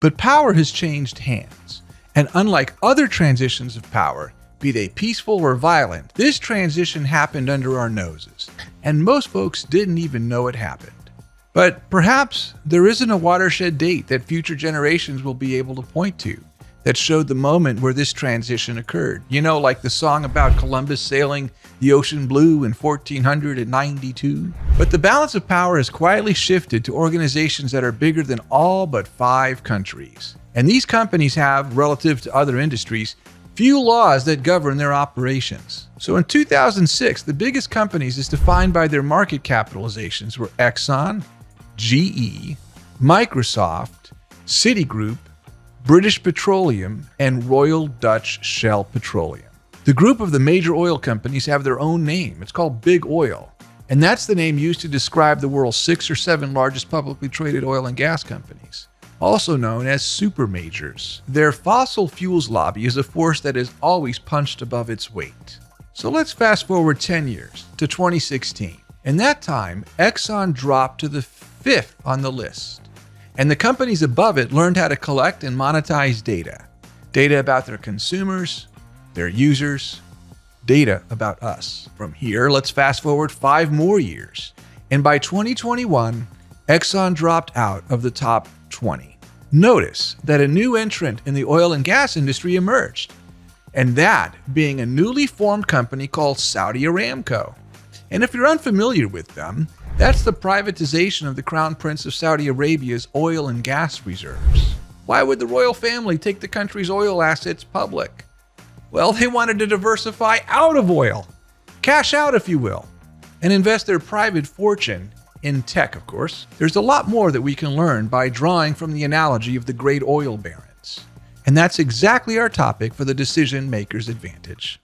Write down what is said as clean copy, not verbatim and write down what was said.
But power has changed hands. And unlike other transitions of power, be they peaceful or violent, this transition happened under our noses, and most folks didn't even know it happened. But perhaps there isn't a watershed date that future generations will be able to point to that showed the moment where this transition occurred. You know, like the song about Columbus sailing the ocean blue in 1492. But the balance of power has quietly shifted to organizations that are bigger than all but 5 countries. And these companies have, relative to other industries, few laws that govern their operations. So in 2006, the biggest companies as defined by their market capitalizations were Exxon, GE, Microsoft, Citigroup, British Petroleum, and Royal Dutch Shell Petroleum. The group of the major oil companies have their own name. It's called Big Oil. And that's the name used to describe the world's 6 or 7 largest publicly traded oil and gas companies, also known as super majors. Their fossil fuels lobby is a force that has always punched above its weight. So let's fast forward 10 years to 2016. In that time, Exxon dropped to the 5th on the list. And the companies above it learned how to collect and monetize data. Data about their consumers, their users, data about us. From here, let's fast forward 5 more years. And by 2021, Exxon dropped out of the top 20. Notice that a new entrant in the oil and gas industry emerged, and that being a newly formed company called Saudi Aramco. And if you're unfamiliar with them, that's the privatization of the Crown Prince of Saudi Arabia's oil and gas reserves. Why would the royal family take the country's oil assets public? Well, they wanted to diversify out of oil, cash out if you will, and invest their private fortune in tech, of course. There's a lot more that we can learn by drawing from the analogy of the great oil barons. And that's exactly our topic for the Decision Maker's Advantage.